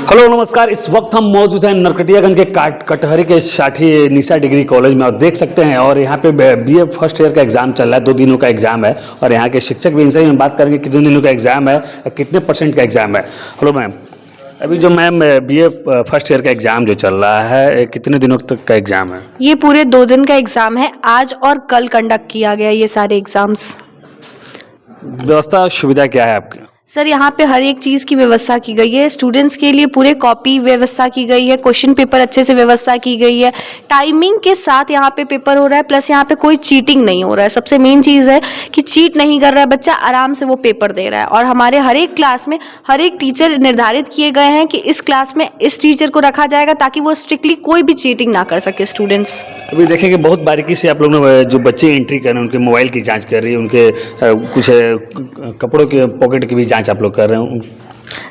Hello नमस्कार। इस वक्त हम मौजूद हैं नरकटियागंज के कटहरी के साठी निशा डिग्री कॉलेज में और देख सकते हैं और यहाँ पे बीए फर्स्ट ईयर का एग्जाम चल रहा है। 2 दिनों का एग्जाम है और यहाँ के शिक्षक भी इनसे हम बात करेंगे कितने दिनों का एग्जाम है, कितने % का एग्जाम है। हेलो मैम, अभी जो मैम बीए फर्स्ट ईयर का एग्जाम जो चल रहा है, कितने दिनों तक का एग्जाम है? ये पूरे 2 दिन का एग्ज़ाम है। आज और कल कंडक्ट किया गया ये सारे एग्ज़ाम्स। व्यवस्था सुविधा क्या है आपके? सर यहाँ पे हर एक चीज़ की व्यवस्था की गई है। स्टूडेंट्स के लिए पूरे कॉपी व्यवस्था की गई है, क्वेश्चन पेपर अच्छे से व्यवस्था की गई है, टाइमिंग के साथ यहाँ पे पेपर हो रहा है, प्लस यहाँ पे कोई चीटिंग नहीं हो रहा है। सबसे मेन चीज़ है कि चीट नहीं कर रहा है बच्चा, आराम से वो पेपर दे रहा है। और हमारे हर एक क्लास में हर एक टीचर निर्धारित किए गए हैं कि इस क्लास में इस टीचर को रखा जाएगा ताकि वो स्ट्रिक्टली कोई भी चीटिंग ना कर सके स्टूडेंट्स। अभी देखें कि बहुत बारीकी से आप लोग ने जो बच्चे एंट्री कर रहे हैं उनके मोबाइल की जांच कर रही है, उनके कुछ कपड़ों के पॉकेट की भी जांच आप लोग कर रहे हैं।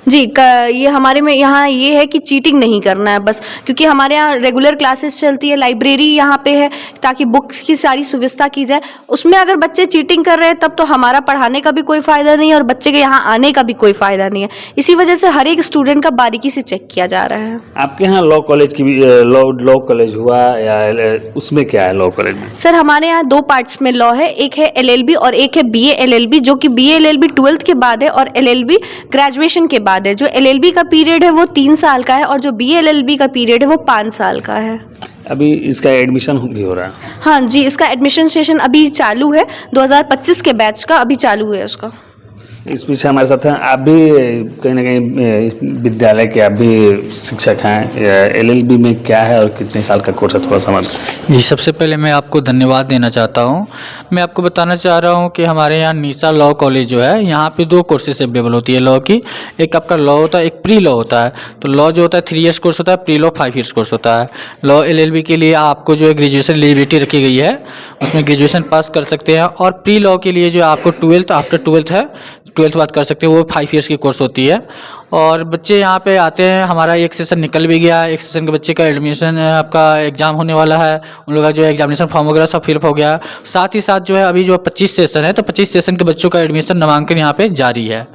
जी ये हमारे में यहाँ ये है कि चीटिंग नहीं करना है बस, क्योंकि हमारे यहाँ रेगुलर क्लासेस चलती है, लाइब्रेरी यहाँ पे है ताकि बुक्स की सारी सुविधा की जाए। उसमें अगर बच्चे चीटिंग कर रहे हैं तब तो हमारा पढ़ाने का भी कोई फ़ायदा नहीं है और बच्चे के यहाँ आने का भी कोई फ़ायदा नहीं है। इसी वजह से हर एक स्टूडेंट का बारीकी से चेक किया जा रहा है। आपके यहाँ लॉ कॉलेज की भी लॉ कॉलेज हुआ या उसमें क्या है लॉ कॉलेज में? सर हमारे यहाँ 2 पार्ट्स में लॉ है, एक है LLB और एक है BA LLB, जो कि BA LLB 12th के बाद है और LLB ग्रेजुएशन के बाद है। जो LLB का पीरियड है वो 3 साल का है और जो BA LLB का पीरियड है वो 5 साल का है। अभी इसका एडमिशन भी हो रहा है? हाँ जी, इसका एडमिशन सेशन अभी चालू है, 2025 के बैच का अभी चालू है उसका। इस पीछे हमारे साथ हैं, आप भी कहीं ना कहीं विद्यालय के आप भी शिक्षक हैं। LLB में क्या है और कितने साल का कोर्स है, थोड़ा समझ? जी, सबसे पहले मैं आपको धन्यवाद देना चाहता हूं। मैं आपको बताना चाह रहा हूं कि हमारे यहाँ निशा लॉ कॉलेज जो है, यहाँ पे 2 कोर्सेज अवेलेबल होती है लॉ की। एक आपका लॉ होता है, एक प्री लॉ होता है। तो लॉ जो होता है 3 इयर्स कोर्स होता है, प्री लॉ 5 इयर्स कोर्स होता है। लॉ LLB के लिए आपको जो है ग्रेजुएशन एलिजिबिलिटी रखी गई है, उसमें ग्रेजुएशन पास कर सकते हैं। और प्री लॉ के लिए जो आपको 12th आफ्टर 12th है, 12th बात कर सकते हैं, वो 5 इयर्स की कोर्स होती है। और बच्चे यहाँ पे आते हैं, हमारा एक सेशन निकल भी गया, एक सेशन के बच्चे का एडमिशन आपका एग्जाम होने वाला है, उन लोगों का जो एग्जामिनेशन फॉर्म वगैरह सब फिलअप हो गया। साथ ही साथ जो है अभी जो 25 सेशन है, तो 25 सेशन के बच्चों का एडमिशन नामांकन यहाँ पे जारी है।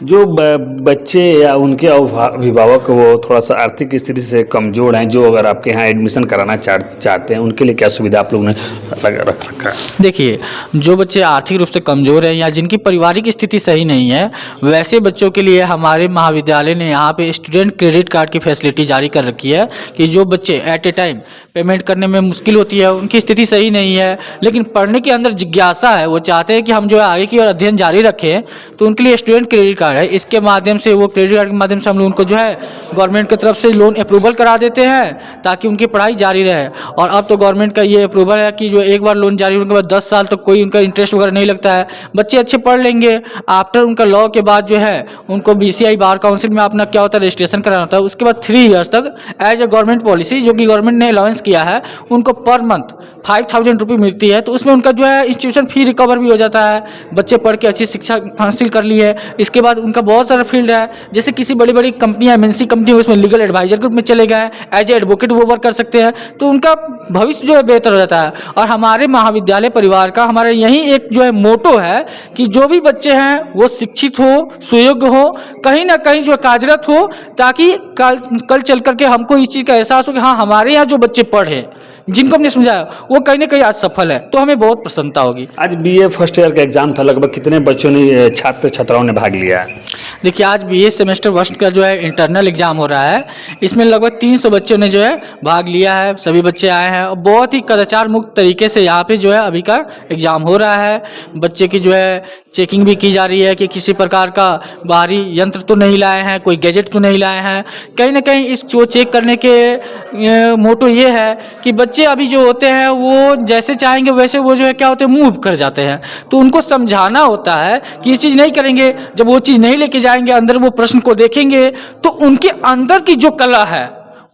जो बच्चे या उनके अभिभावक वो थोड़ा सा आर्थिक स्थिति से कमज़ोर हैं, जो अगर आपके यहाँ एडमिशन कराना चाहते हैं, उनके लिए क्या सुविधा आप लोगों ने रख रखा है? देखिए, जो बच्चे आर्थिक रूप से कमज़ोर हैं या जिनकी पारिवारिक स्थिति सही नहीं है, वैसे बच्चों के लिए हमारे महाविद्यालय ने यहाँ पे स्टूडेंट क्रेडिट कार्ड की फैसिलिटी जारी कर रखी है कि जो बच्चे एट ए टाइम पेमेंट करने में मुश्किल होती है, उनकी स्थिति सही नहीं है लेकिन पढ़ने के अंदर जिज्ञासा है, वो चाहते हैं कि हम जो है आगे की ओर अध्ययन जारी रखें, तो उनके लिए स्टूडेंट क्रेडिट कार्ड है। इसके माध्यम से वो क्रेडिट कार्ड के माध्यम से हम लोग उनको जो है गवर्नमेंट की तरफ से लोन अप्रूवल करा देते हैं ताकि उनकी पढ़ाई जारी रहे। और अब तो गवर्नमेंट का ये अप्रूवल है कि जो एक बार लोन जारी होने के बाद 10 साल तक कोई उनका इंटरेस्ट वगैरह नहीं लगता है। बच्चे अच्छे पढ़ लेंगे, आफ्टर उनका लॉ के बाद जो है उनको BCI बार काउंसिल में अपना क्या होता है रजिस्ट्रेशन कराना होता है। उसके बाद 3 इयर्स तक एज ए गवर्नमेंट पॉलिसी जो कि गवर्नमेंट ने अलाउंस किया है, उनको पर मंथ 5000 रुपये मिलती है। तो उसमें उनका जो है इंस्टीट्यूशन फी रिकवर भी हो जाता है। बच्चे पढ़ के अच्छी शिक्षा हासिल कर ली है, इसके बाद उनका बहुत सारा फील्ड है, जैसे किसी बड़ी बड़ी कंपनियां MNC कंपनी है, उसमें लीगल एडवाइजर ग्रुप में चले गए, एज ए एडवोकेट वो वर्क कर सकते हैं, तो उनका भविष्य जो है बेहतर हो जाता है। और हमारे महाविद्यालय परिवार का हमारे यही एक जो है मोटो है कि जो भी बच्चे हैं वो शिक्षित हो, सुयोग्य हो, कहीं ना कहीं जो कार्यरत हो, ताकि कल चल करके हमको इस चीज़ का एहसास हो कि हाँ, हमारे यहाँ जो बच्चे पढ़े, जिनको हमने समझाया, वो कहीं ना कहीं आज सफल है, तो हमें बहुत प्रसन्नता होगी। आज BA फर्स्ट ईयर का एग्जाम था, लगभग कितने बच्चों ने छात्राओं ने भाग लिया है? देखिए, आज BA सेमेस्टर फर्स्ट का जो है इंटरनल एग्जाम हो रहा है, इसमें लगभग 300 बच्चों ने जो है भाग लिया है। सभी बच्चे आए हैं और बहुत ही कदाचार मुक्त तरीके से यहाँ पे जो है अभी का एग्जाम हो रहा है। बच्चे की जो है चेकिंग भी की जा रही है कि किसी प्रकार का बाहरी यंत्र तो नहीं लाए हैं, कोई गैजेट तो नहीं लाए हैं। कहीं ना कहीं इस जो चेक करने के मोटो ये है कि बच्चे अभी जो होते हैं वो जैसे चाहेंगे वैसे वो जो है क्या होते हैं मूव कर जाते हैं, तो उनको समझाना होता है कि ये चीज़ नहीं करेंगे। जब वो चीज़ नहीं लेके जाएंगे, अंदर वो प्रश्न को देखेंगे, तो उनके अंदर की जो कला है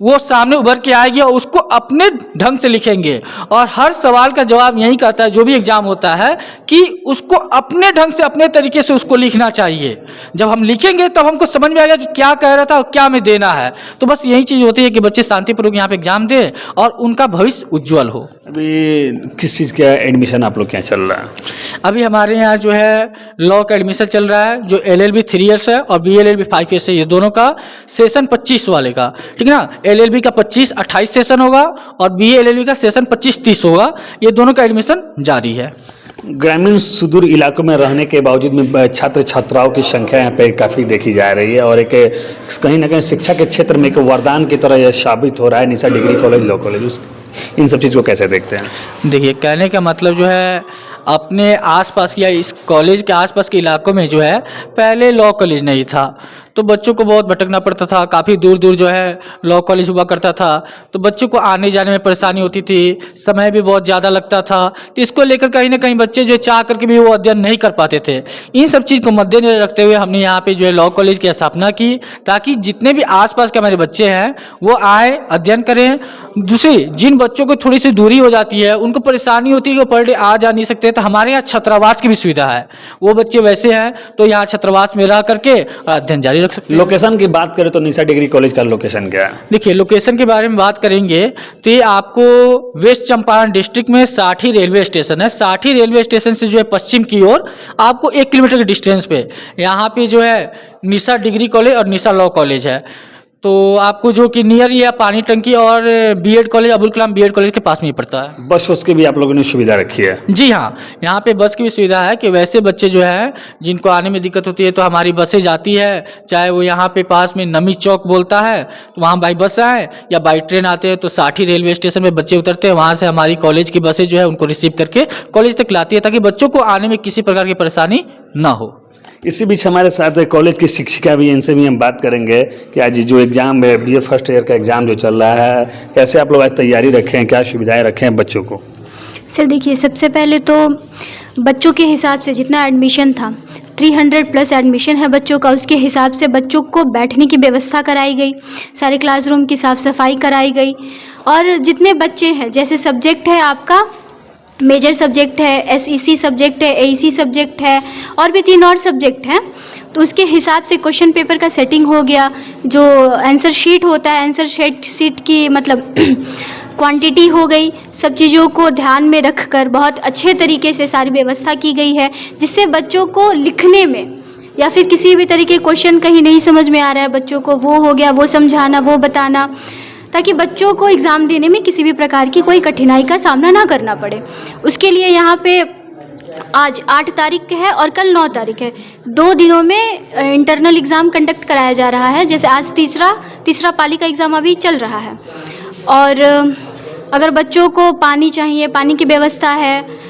वो सामने उभर के आएगी और उसको अपने ढंग से लिखेंगे। और हर सवाल का जवाब यही कहता है जो भी एग्जाम होता है कि उसको अपने ढंग से अपने तरीके से उसको लिखना चाहिए। जब हम लिखेंगे तब हमको समझ में आएगा कि क्या कह रहा था और क्या हमें देना है। तो बस यही चीज़ होती है कि बच्चे शांतिपूर्वक यहाँ पे एग्जाम दें और उनका भविष्य उज्जवल हो। अभी किस चीज़ का एडमिशन आप लोग के यहाँ चल रहा है? अभी हमारे यहाँ जो है लॉ का एडमिशन चल रहा है, जो LLB 3 ईयर्स है और BLLB 5 ईयर्स है। ये दोनों का सेशन 25 वाले का, ठीक है ना। LLB का 25-28 सेशन होगा और BLLB का सेशन 25-30 होगा। ये दोनों का एडमिशन जारी है। ग्रामीण सुदूर इलाकों में रहने के बावजूद में छात्र छात्राओं की संख्या यहाँ पे काफ़ी देखी जा रही है और एक कहीं ना कहीं शिक्षा के क्षेत्र में एक वरदान की तरह यह साबित हो रहा है निशा डिग्री कॉलेज, लॉ कॉलेज। इन सब चीज़ को कैसे देखते हैं? देखिए, कहने का मतलब जो है अपने आसपास या इस कॉलेज के आसपास के इलाकों में जो है पहले लॉ कॉलेज नहीं था, तो बच्चों को बहुत भटकना पड़ता था। काफ़ी दूर दूर जो है लॉ कॉलेज हुआ करता था, तो बच्चों को आने जाने में परेशानी होती थी, समय भी बहुत ज़्यादा लगता था। तो इसको लेकर कहीं ना कहीं बच्चे जो चाह करके भी वो अध्ययन नहीं कर पाते थे। इन सब चीज़ को मद्देनजर रखते हुए हमने यहाँ पे जो है लॉ कॉलेज की स्थापना की, ताकि जितने भी आसपास के हमारे बच्चे हैं वो आए, अध्ययन करें। दूसरी, जिन बच्चों को थोड़ी सी दूरी हो जाती है, उनको परेशानी होती है कि वो पर डे आ जा नहीं सकते, तो हमारे यहाँ छात्रावास की भी सुविधा है। वो बच्चे वैसे हैं तो यहाँ छात्रावास में रह करके अध्ययन जारी रख सकते हैं। लोकेशन की बात करें तो निशा डिग्री कॉलेज का लोकेशन क्या है? देखिए, लोकेशन के बारे में बात करेंगे तो ये आपको वेस्ट चंपारण डिस्ट्रिक्ट में साठी रेलवे स्टेशन है। साठी रेलवे स्टेशन से जो है पश्चिम की ओर आपको 1 किलोमीटर के डिस्टेंस पे यहाँ पे जो है निशा डिग्री कॉलेज और निशा लॉ कॉलेज है। तो आपको जो कि नियर ही है पानी टंकी और BEd college, Abul Kalam BEd college के पास में ही पड़ता है। बस उसकी भी आप लोगों ने सुविधा रखी है? जी हाँ, यहाँ पे बस की भी सुविधा है कि वैसे बच्चे जो है जिनको आने में दिक्कत होती है तो हमारी बसें जाती है, चाहे वो यहाँ पे पास में नमी चौक बोलता है तो वहाँ बाई बस आए या बाई ट्रेन आते हैं तो साठी रेलवे स्टेशन में बच्चे उतरते हैं, वहाँ से हमारी कॉलेज की बसें जो है उनको रिसीव करके कॉलेज तक लाती है, ताकि बच्चों को आने में किसी प्रकार की परेशानी ना हो। इसी बीच हमारे साथ कॉलेज की शिक्षिका भी, इनसे भी हम बात करेंगे कि आज जो एग्ज़ाम है, BA फर्स्ट ईयर का एग्ज़ाम जो चल रहा है, कैसे आप लोग आज तैयारी रखे हैं, क्या सुविधाएं रखे हैं बच्चों को? सर देखिए, सबसे पहले तो बच्चों के हिसाब से जितना एडमिशन था 300+ एडमिशन है बच्चों का, उसके हिसाब से बच्चों को बैठने की व्यवस्था कराई गई, सारे क्लासरूम की साफ़ सफाई कराई गई। और जितने बच्चे हैं, जैसे सब्जेक्ट है आपका मेजर सब्जेक्ट है, SEC सब्जेक्ट है, AEC सब्जेक्ट है और भी 3 और सब्जेक्ट हैं, तो उसके हिसाब से क्वेश्चन पेपर का सेटिंग हो गया। जो आंसर शीट होता है, आंसर शीट की मतलब क्वांटिटी हो गई। सब चीज़ों को ध्यान में रखकर बहुत अच्छे तरीके से सारी व्यवस्था की गई है, जिससे बच्चों को लिखने में या फिर किसी भी तरीके क्वेश्चन कहीं नहीं समझ में आ रहा है, बच्चों को वो हो गया, वो समझाना, वो बताना, ताकि बच्चों को एग्ज़ाम देने में किसी भी प्रकार की कोई कठिनाई का सामना ना करना पड़े। उसके लिए यहाँ पे आज 8 तारीख है और कल 9 तारीख है, 2 दिनों में इंटरनल एग्ज़ाम कंडक्ट कराया जा रहा है। जैसे आज तीसरा पाली का एग्ज़ाम अभी चल रहा है। और अगर बच्चों को पानी चाहिए, पानी की व्यवस्था है।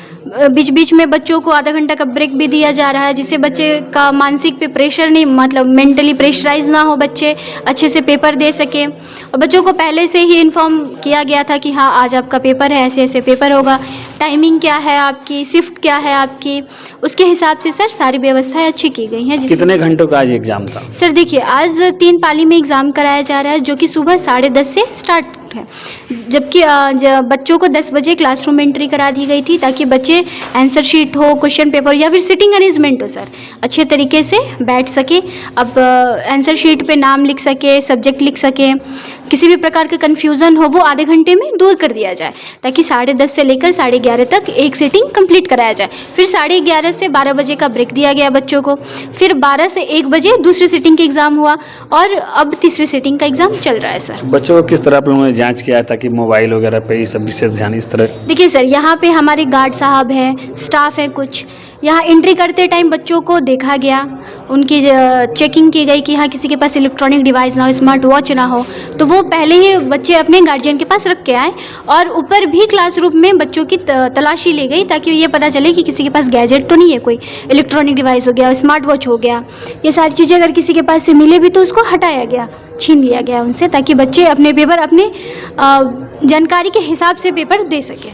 बीच बीच में बच्चों को आधा घंटा का ब्रेक भी दिया जा रहा है, जिससे बच्चे का मानसिक पे प्रेशर नहीं, मतलब मेंटली प्रेशराइज ना हो, बच्चे अच्छे से पेपर दे सके। और बच्चों को पहले से ही इन्फॉर्म किया गया था कि हाँ आज आपका पेपर है, ऐसे ऐसे पेपर होगा, टाइमिंग क्या है आपकी, शिफ्ट क्या है आपकी, उसके हिसाब से सर सारी व्यवस्थाएं अच्छी की गई हैं। कितने घंटों का आज एग्जाम था? सर देखिए, आज 3 पाली में एग्ज़ाम कराया जा रहा है, जो कि सुबह 10:30 से स्टार्ट है, जबकि बच्चों को 10 बजे क्लासरूम में एंट्री करा दी गई थी, ताकि बच्चे आंसर शीट हो, क्वेश्चन पेपर या फिर सिटिंग अरेंजमेंट हो सर, अच्छे तरीके से बैठ सके। अब आंसर शीट पे नाम लिख सके, सब्जेक्ट लिख सके, किसी भी प्रकार का कन्फ्यूज़न हो वो आधे घंटे में दूर कर दिया जाए, ताकि 10:30 से लेकर 11:30 तक एक सिटिंग कंप्लीट कराया जाए। फिर 11:30 से 12 बजे का ब्रेक दिया गया बच्चों को, फिर 12 से 1 बजे दूसरी सिटिंग का एग्ज़ाम हुआ और अब तीसरी सिटिंग का एग्ज़ाम चल रहा है सर। बच्चों को किस तरह आप लोगों ने जांच किया ताकि मोबाइल वगैरह पे ये सब विशेष ध्यान इस तरह? देखिए सर, यहाँ पे हमारे गार्ड साहब हैं, स्टाफ है कुछ, यहाँ एंट्री करते टाइम बच्चों को देखा गया, उनकी चेकिंग की गई कि हाँ किसी के पास इलेक्ट्रॉनिक डिवाइस ना हो, स्मार्ट वॉच ना हो, तो वो पहले ही बच्चे अपने गार्जियन के पास रख के आए। और ऊपर भी क्लासरूम में बच्चों की तलाशी ली गई, ताकि ये पता चले कि किसी के पास गैजेट तो नहीं है, कोई इलेक्ट्रॉनिक डिवाइस हो गया, स्मार्ट वॉच हो गया, ये सारी चीज़ें अगर किसी के पास से मिले भी तो उसको हटाया गया, छीन लिया गया उनसे, ताकि बच्चे अपने पेपर अपने जानकारी के हिसाब से पेपर दे सकें।